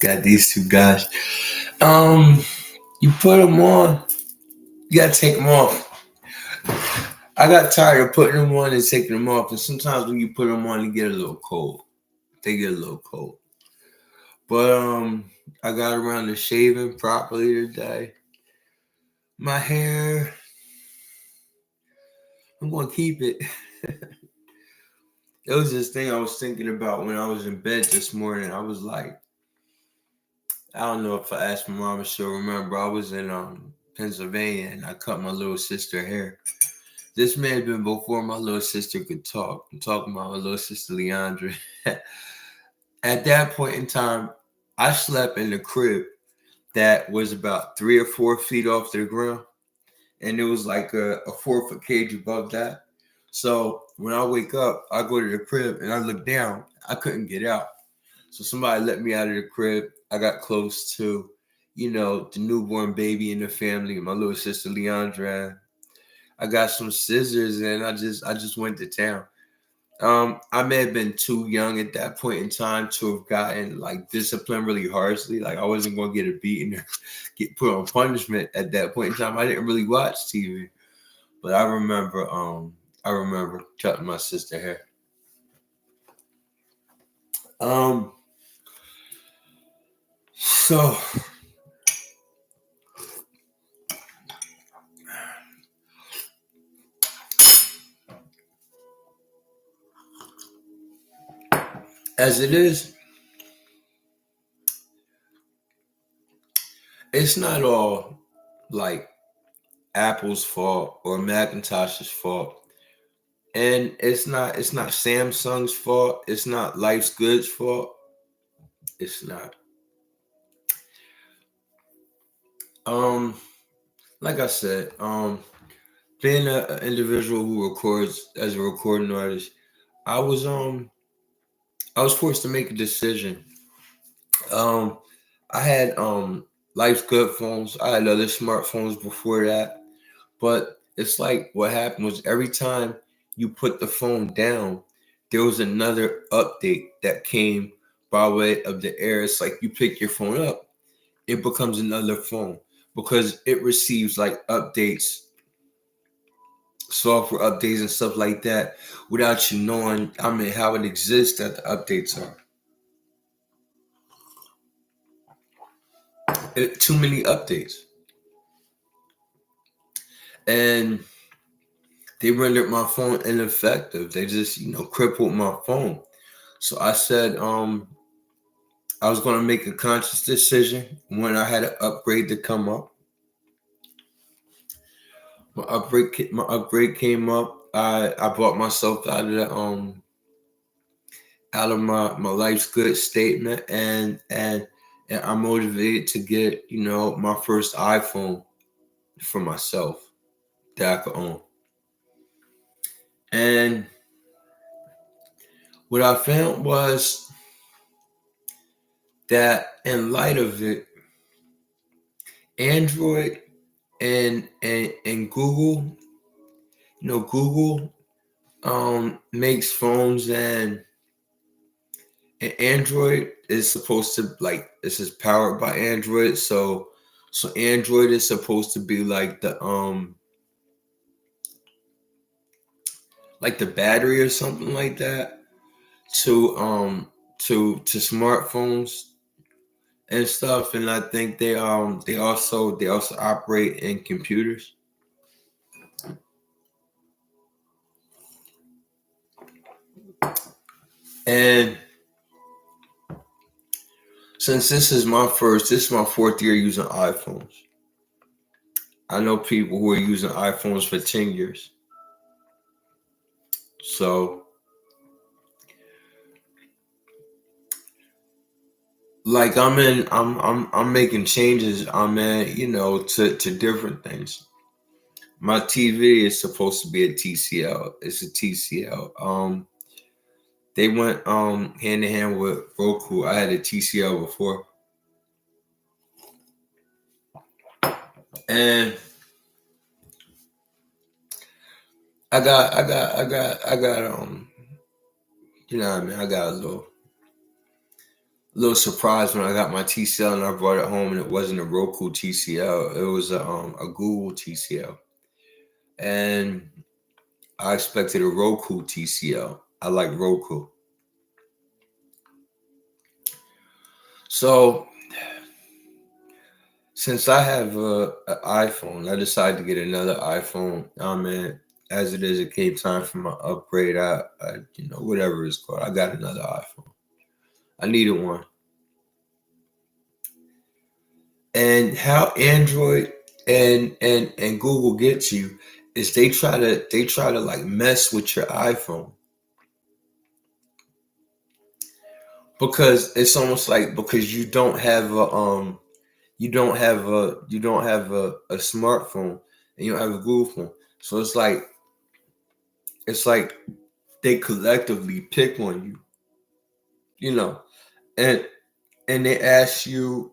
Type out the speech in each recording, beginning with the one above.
Got these two guys. Um, you put them on. You gotta take them off. I got tired of putting them on and taking them off. And sometimes when you put them on, they get a little cold. They get a little cold. But I got around to shaving properly today. My hair, I'm gonna keep it. It was this thing I was thinking about when I was in bed this morning. I was like, I don't know if I asked my mom if she'll remember. I was in Pennsylvania and I cut my little sister hair. This may have been before my little sister could talk. I'm talking about my little sister Leandra. At that point in time, I slept in a crib that was about 3 or 4 feet off the ground, and it was like a 4 foot cage above that. So when I wake up, I go to the crib and I look down. I couldn't get out. So somebody let me out of the crib. I got close to, the newborn baby in the family, my little sister Leandra. I got some scissors and I just went to town. I may have been too young at that point in time to have gotten like disciplined really harshly. Like I wasn't gonna get a beating or get put on punishment at that point in time. I didn't really watch TV. But I remember cutting my sister hair. So as it is, it's not all like Apple's fault or Macintosh's fault. And it's not Samsung's fault. It's not Life's Good's fault. It's not. Um, like I said, being an individual who records as a recording artist, I was um I was forced to make a decision. Um, I had Life's Good phones. I had other smartphones before that, but it's like what happened was every time you put the phone down, there was another update that came by way of the air. It's like you pick your phone up, it becomes another phone because it receives like updates, software updates and stuff like that without you knowing, how it exists that the updates are. Too many updates. And they rendered my phone ineffective. They just, crippled my phone. So I said, I was going to make a conscious decision when I had an upgrade to come up. My upgrade came up. I bought myself out of my Life's Good statement, and I'm motivated to get my first iPhone for myself that I could own. And what I found was that in light of it, Android and Google, Google makes phones, and Android is supposed to like this is powered by Android, so Android is supposed to be like the battery or something like that to to smartphones and stuff. And I think they also operate in computers. And since this is my fourth year using iPhones. I know people who are using iPhones for 10 years. So like I'm making changes. I'm in, to different things. My TV is supposed to be a TCL. It's a TCL. They went hand in hand with Roku. I had a TCL before. And I got I got I got a a little surprised when I got my TCL and I brought it home and it wasn't a Roku TCL. It was a Google TCL. And I expected a Roku TCL. I like Roku. So since I have an iPhone, I decided to get another iPhone. Man, as it is, it came time for my upgrade. Whatever it's called, I got another iPhone. I needed one. And how Android and Google gets you is they try to like mess with your iPhone, because it's almost like, because you don't have a smartphone and you don't have a Google phone. So it's like they collectively pick on you, and they ask you,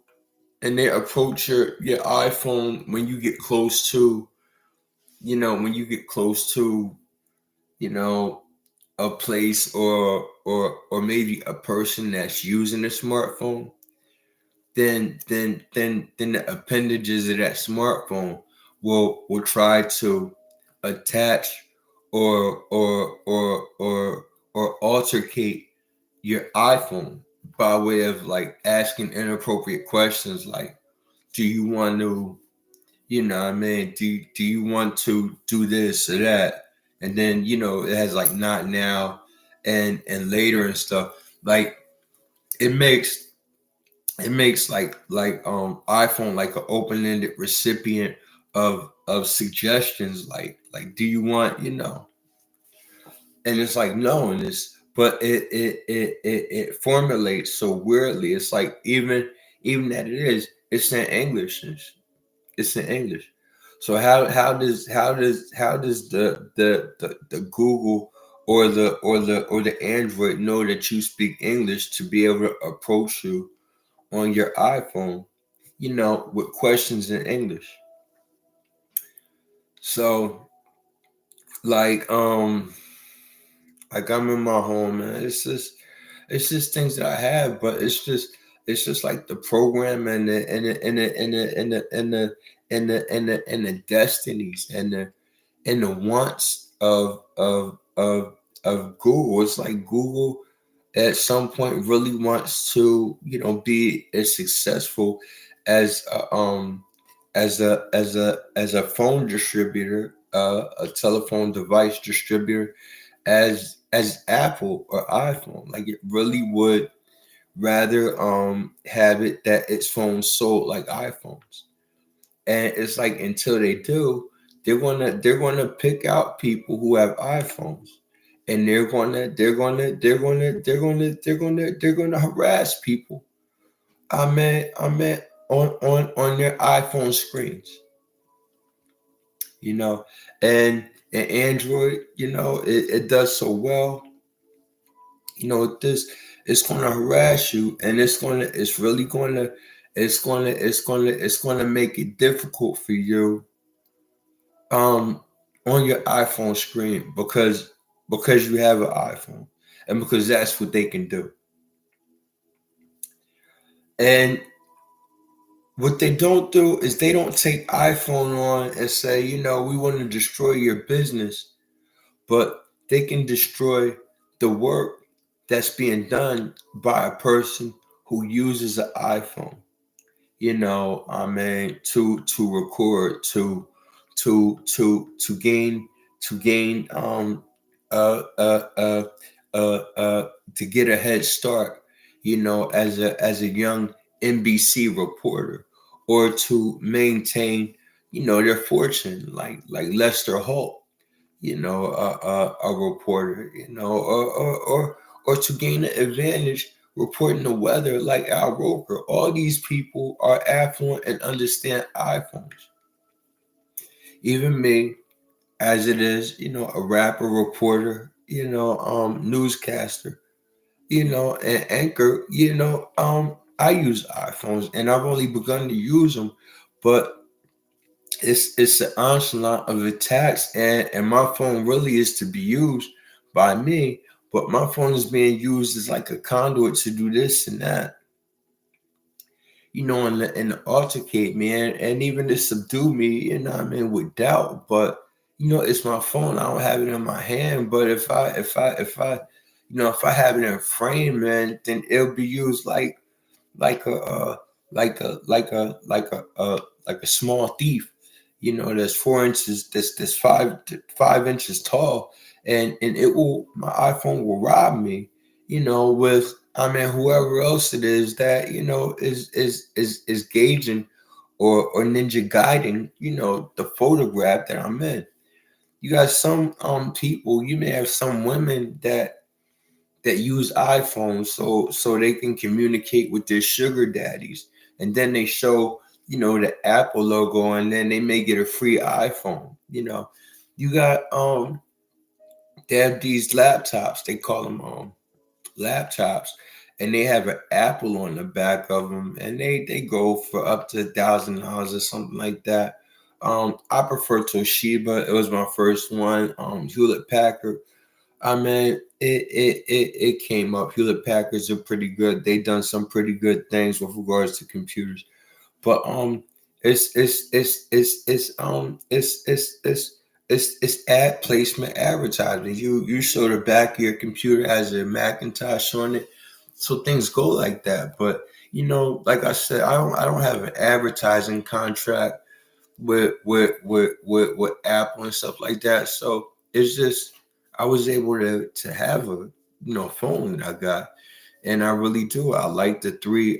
and they approach your iPhone when you get close to, you know, a place or maybe a person that's using a smartphone. Then the appendages of that smartphone will try to attach or altercate your iPhone by way of like asking inappropriate questions like, do you want to, do you want to do this or that? And then, it has like not now and later and stuff. Like it makes iPhone like an open-ended recipient of suggestions, like do you want, and it's like no, and it's but it formulates so weirdly. It's like even that it's in English. It's in English. So how does the Google or the Android know that you speak English to be able to approach you on your iPhone, with questions in English? So like like I'm in my home, man. It's just things that I have, but it's just like the program and the destinies and the wants of Google. It's like Google at some point really wants to, be as successful as a phone distributor, a telephone device distributor, as Apple or iPhone. Like it really would rather have it that its phones sold like iPhones. And it's like until they do, they're gonna pick out people who have iPhones, and they're gonna harass people. I mean on their iPhone screens, you know, and Android, it does so well. This it's gonna harass you, and it's gonna make it difficult for you on your iPhone screen because you have an iPhone, and because that's what they can do. And what they don't do is they don't take iPhone on and say, we want to destroy your business, but they can destroy the work that's being done by a person who uses an iPhone. To record, to gain uh uh to get a head start, as a young NBC reporter, or to maintain, their fortune, like Lester Holt, a reporter, or to gain an advantage reporting the weather like Al Roker. All these people are affluent and understand iPhones. Even me, as it is, a rapper, reporter, newscaster, and anchor, I use iPhones and I've only begun to use them, but it's an onslaught of attacks, and my phone really is to be used by me, but my phone is being used as like a conduit to do this and that. and to altercate me and even to subdue me, with doubt. But it's my phone. I don't have it in my hand. But if I have it in frame, man, then it'll be used like a like a small thief, that's 4 inches, that's 5 inches tall, and it will my iPhone will rob me, with whoever else it is that is gauging or ninja guiding, the photograph that I'm in. You got some people, you may have some women that use iPhones so they can communicate with their sugar daddies, and then they show the Apple logo, and then they may get a free iPhone. You got they have these laptops, they call them laptops, and they have an Apple on the back of them, and they go for up to $1,000 or something like that. I prefer Toshiba. It was my first one. Hewlett Packard. It came up. Hewlett Packards are pretty good. They done some pretty good things with regards to computers, but it's ad placement advertising. You show the back of your computer has a Macintosh on it, so things go like that. But like I said, I don't have an advertising contract with Apple and stuff like that. So it's just I was able to have a phone that I got, and I really do. I like the three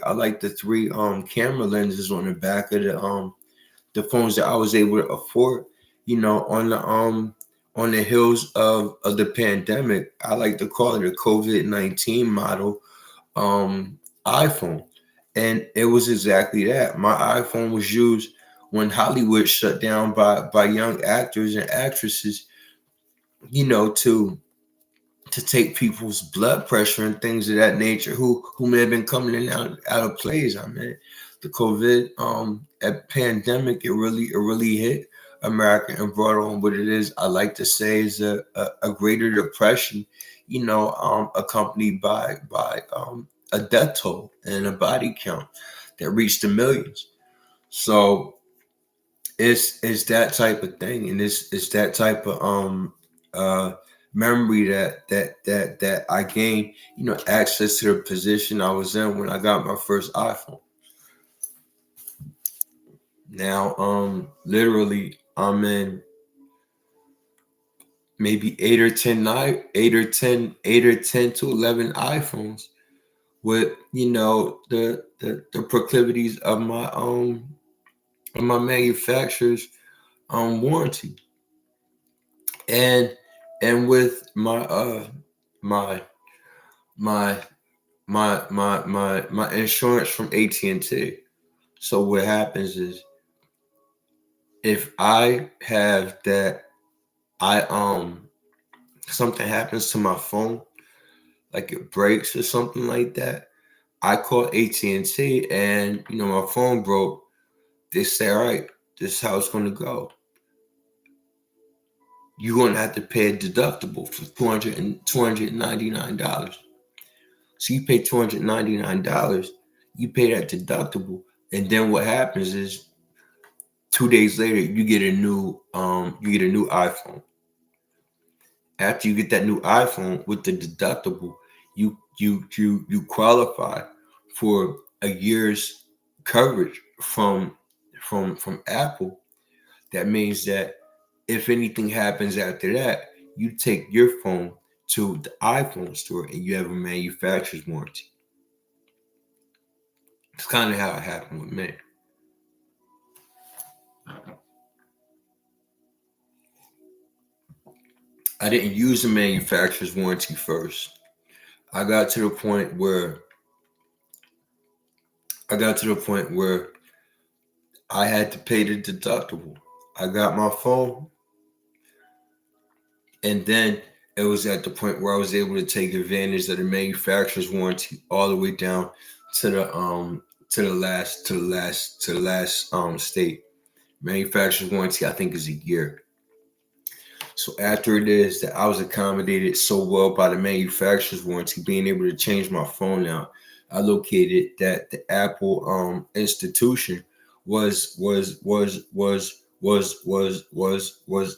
camera lenses on the back of the phones that I was able to afford. On the heels of the pandemic, I like to call it a COVID-19 model iPhone, and it was exactly that. My iPhone was used when Hollywood shut down by young actors and actresses, to take people's blood pressure and things of that nature who may have been coming in and out of plays. The COVID pandemic, it really hit America and brought on what it is I like to say is a greater depression, accompanied by a death toll and a body count that reached the millions. So it's that type of thing, and it's that type of memory that I gained, access to the position I was in when I got my first iPhone. Now, literally, I'm in maybe 8 or 10 to 11 iPhones with the proclivities of my manufacturer's warranty, and with my my my insurance from AT&T. So what happens is, if I have that, I something happens to my phone, like it breaks or something like that, I call AT&T, and my phone broke. They say, all right, this is how it's going to go. You're going to have to pay a deductible for $299. So you pay $299, you pay that deductible, and then what happens is 2 days later you get a new iPhone. After you get that new iPhone with the deductible, you qualify for a year's coverage from Apple. That means that if anything happens after that, you take your phone to the iPhone store and you have a manufacturer's warranty. It's kind of how it happened with me. I didn't use the manufacturer's warranty first. I got to the point where I had to pay the deductible. I got my phone, and then it was at the point where I was able to take advantage of the manufacturer's warranty all the way down to the last state. Manufacturer's warranty, I think, is a year. So after it is that I was accommodated so well by the manufacturer's warranty, being able to change my phone out, I located that the Apple institution was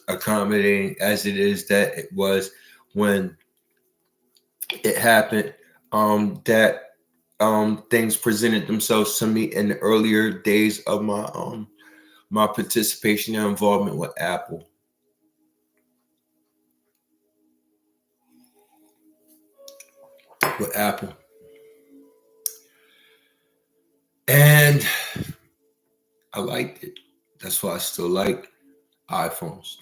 accommodating as it is that it was when it happened. That things presented themselves to me in the earlier days of my participation and involvement with Apple. With Apple. And I liked it. That's why I still like iPhones.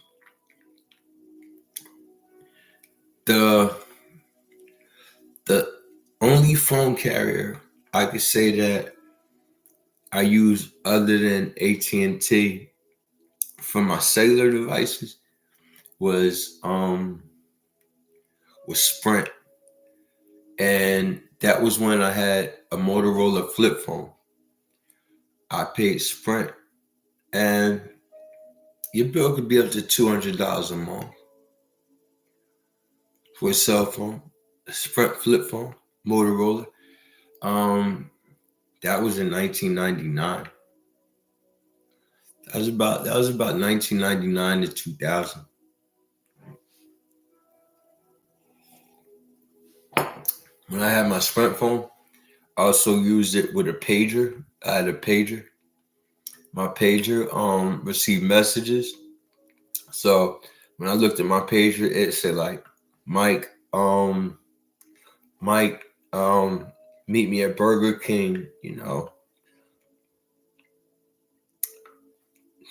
The the only phone carrier I could say that I use other than AT&T for my cellular devices was Sprint. And that was when I had a Motorola flip phone. I paid Sprint, and your bill could be up to $200 a month for a cell phone, a Sprint flip phone, Motorola. That was in 1999. That was about 1999 to 2000. When I had my Sprint phone, I also used it with a pager. I had a pager. My pager received messages. So when I looked at my pager, it said like Mike, Mike, meet me at Burger King,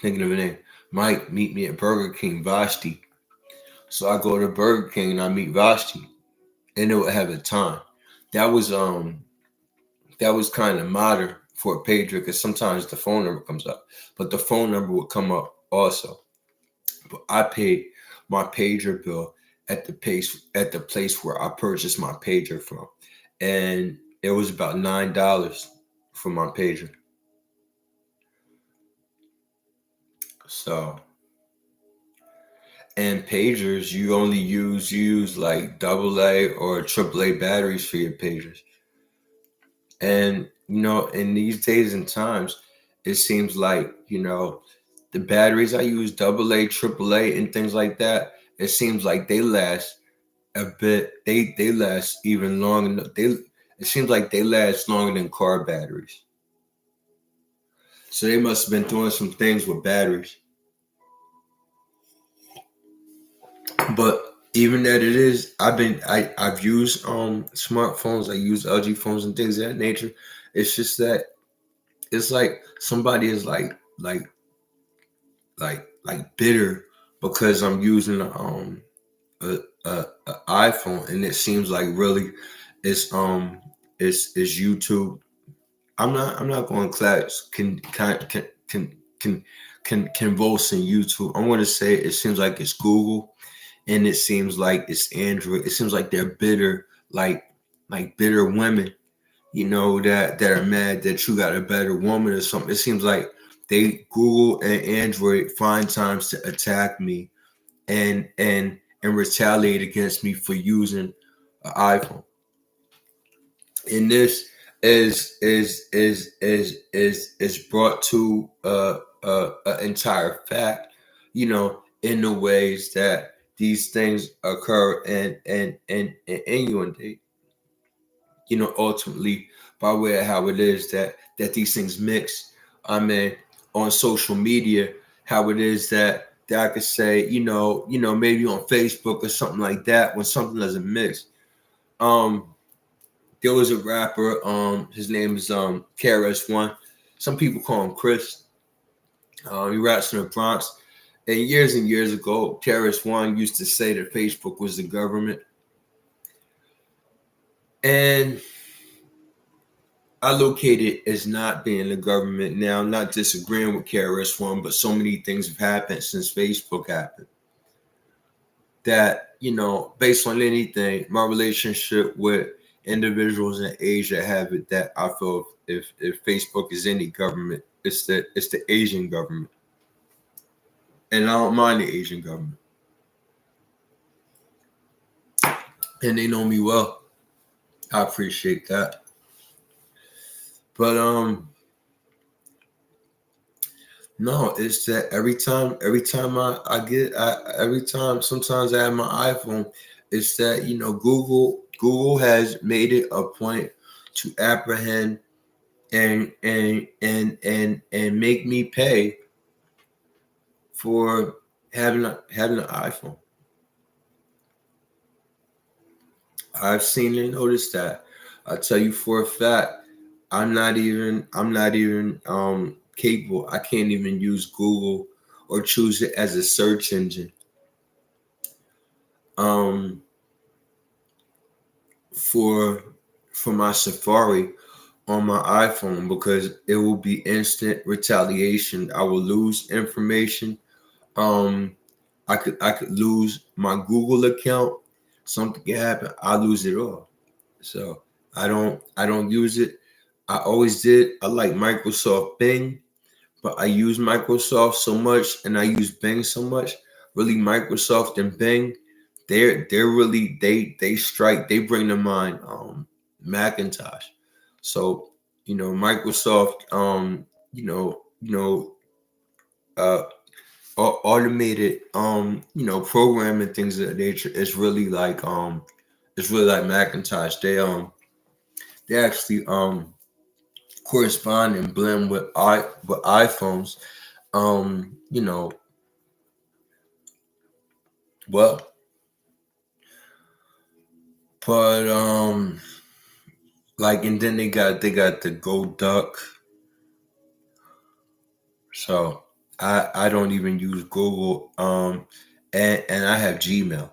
thinking of a name. Mike, meet me at Burger King, Vashti. So I go to Burger King and I meet Vashti, and it would have a time. That was kind of modern for a pager because sometimes the phone number comes up, but the phone number would come up also. But I paid my pager bill at the place where I purchased my pager from, and it was about $9 for my pager. So, and pagers, you use like AA or AAA batteries for your pagers. And in these days and times, it seems like the batteries I use, AA, AAA, and things like that. It seems like they last a bit. They last even longer. It seems like they last longer than car batteries. So they must have been doing some things with batteries. But even that it is, I've used smartphones. I use LG phones and things of that nature. It's just that it's like somebody is like bitter because I'm using a iPhone, and it seems like really it's YouTube. I'm not going to class convulsing YouTube. I want to say it seems like it's Google, and it seems like it's Android. It seems like they're bitter, like bitter women, that are mad that you got a better woman or something. It seems like they Google and Android find times to attack me and retaliate against me for using an iPhone. And this is brought to an entire fact, in the ways that these things occur and inundate, ultimately by way of how it is that these things mix. I mean, on social media, how it is that I could say, maybe on Facebook or something like that, when something doesn't mix. There was a rapper, his name is KRS-One. Some people call him Chris. He raps from the Bronx. And years ago, KRS-One used to say that Facebook was the government. And I locate it as not being the government. Now, I'm not disagreeing with KRS-One, but so many things have happened since Facebook happened that, based on anything, my relationship with individuals in Asia have it that I feel if Facebook is any government, it's the Asian government. And I don't mind the Asian government. And they know me well. I appreciate that. But no, it's that every time every time sometimes I have my iPhone, it's that Google has made it a point to apprehend and make me pay for having an iPhone. I've seen and noticed that. I tell you for a fact, I'm not even capable. I can't even use Google or choose it as a search engine. Um for for my Safari on my iPhone because it will be instant retaliation. I will lose information. Um I could lose my Google account. Something can happen. I lose it all. So I don't use it. I always did. I like Microsoft Bing, but I use Microsoft so much and I use Bing so much. Really, Microsoft and Bing, they're really they bring to mind Macintosh. So Microsoft uh automated programming things of that nature is really like Macintosh. They actually correspond and blend with iPhones. Um, you know, well, but like, and then they got the Go Duck. So I don't even use Google. And I have Gmail.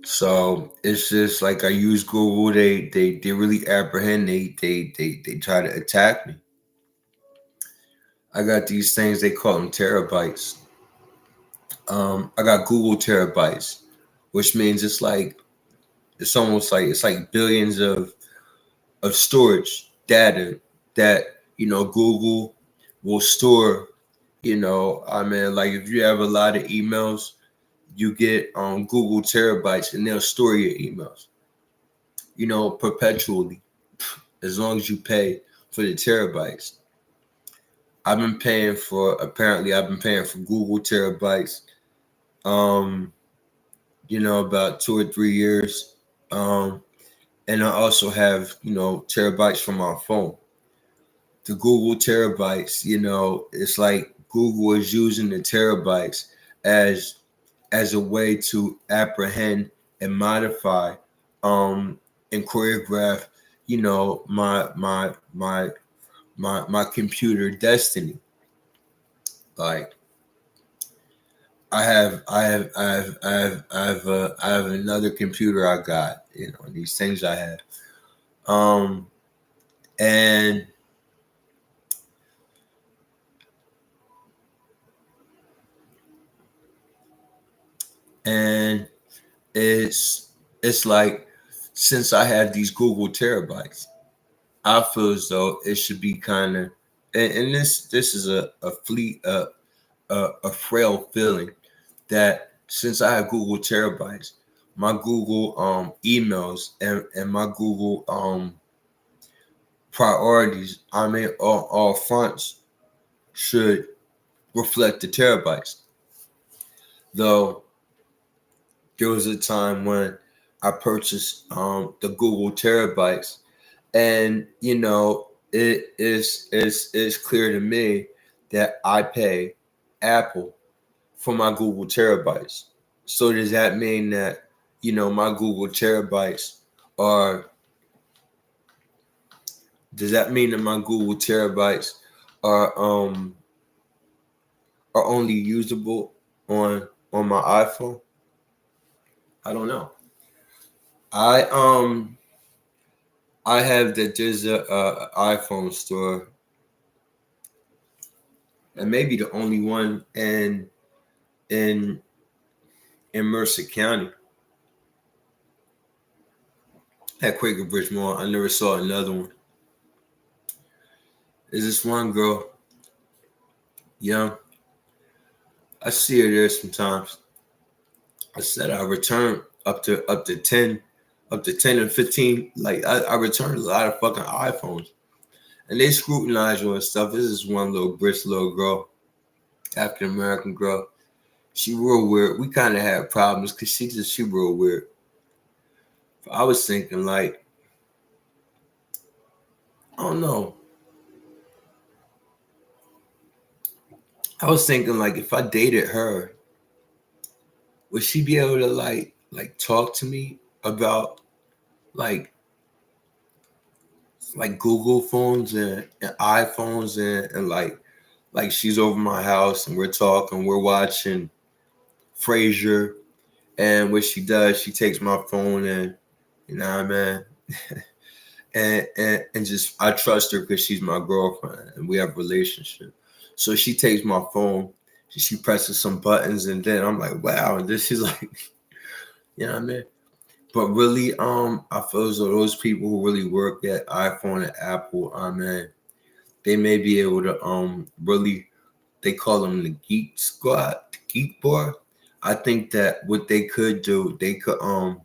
So it's just like I use Google. They really apprehend. They try to attack me. I got these things. They call them terabytes. I got Google terabytes, which means it's almost like it's like billions of storage data that Google will store. I mean, like if you have a lot of emails, you get Google terabytes, and they'll store your emails. Perpetually, as long as you pay for the terabytes. I've been paying for Google terabytes. Um, about 2 or 3 years. Um, and I also have terabytes from my phone. The Google terabytes, it's like Google is using the terabytes as a way to apprehend and modify and choreograph, my computer destiny. Like I have another computer I got, these things I have. Um and and it's like, since I have these Google terabytes, I feel as though it should be kind of, and this is a frail feeling, that since I have Google terabytes, my Google emails and my Google priorities, I mean all fronts should reflect the terabytes. Though there was a time when I purchased the Google terabytes, and it's clear to me that I pay Apple for my Google terabytes. So does that mean that my Google terabytes are? Does that mean that my Google terabytes are um are only usable on my iPhone? I don't know. I I have that there's a iPhone store, and maybe the only one in in Mercer County at Quaker Bridge Mall. I never saw another one. There's this one girl, young. I see her there sometimes. I said I return up to 10. up to 10 and 15. Like I returned a lot of fucking iPhones. And they scrutinize you and stuff. This is one little British little girl, African American girl. She real weird. We kind of had problems because she real weird. I was thinking like, I don't know. I was thinking like if I dated her, would she be able to like talk to me about like Google phones and iPhones and like she's over my house and we're talking, we're watching Frasier, and what she does, she takes my phone and you know what I mean? and just I trust her because she's my girlfriend and we have a relationship. So she takes my phone, she presses some buttons, and then I'm like, wow. And then she's like, you know what I mean? But really, I feel as though those people who really work at iPhone and Apple, man, they may be able to really, they call them the geek squad, the geek bar. I think that what they could do, they can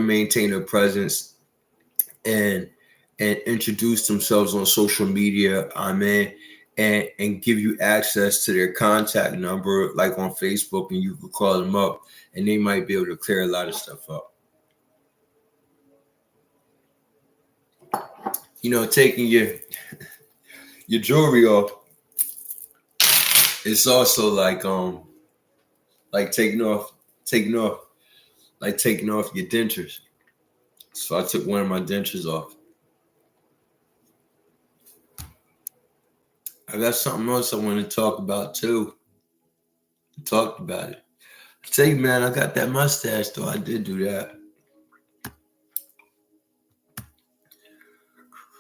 maintain a presence and introduce themselves on social media, and give you access to their contact number, like on Facebook, and you could call them up, and they might be able to clear a lot of stuff up. You know, taking your jewelry off. It's also like taking off your dentures. So I took one of my dentures off. I got something else I want to talk about too. I talked about it. I tell you, man, I got that mustache though. I did do that.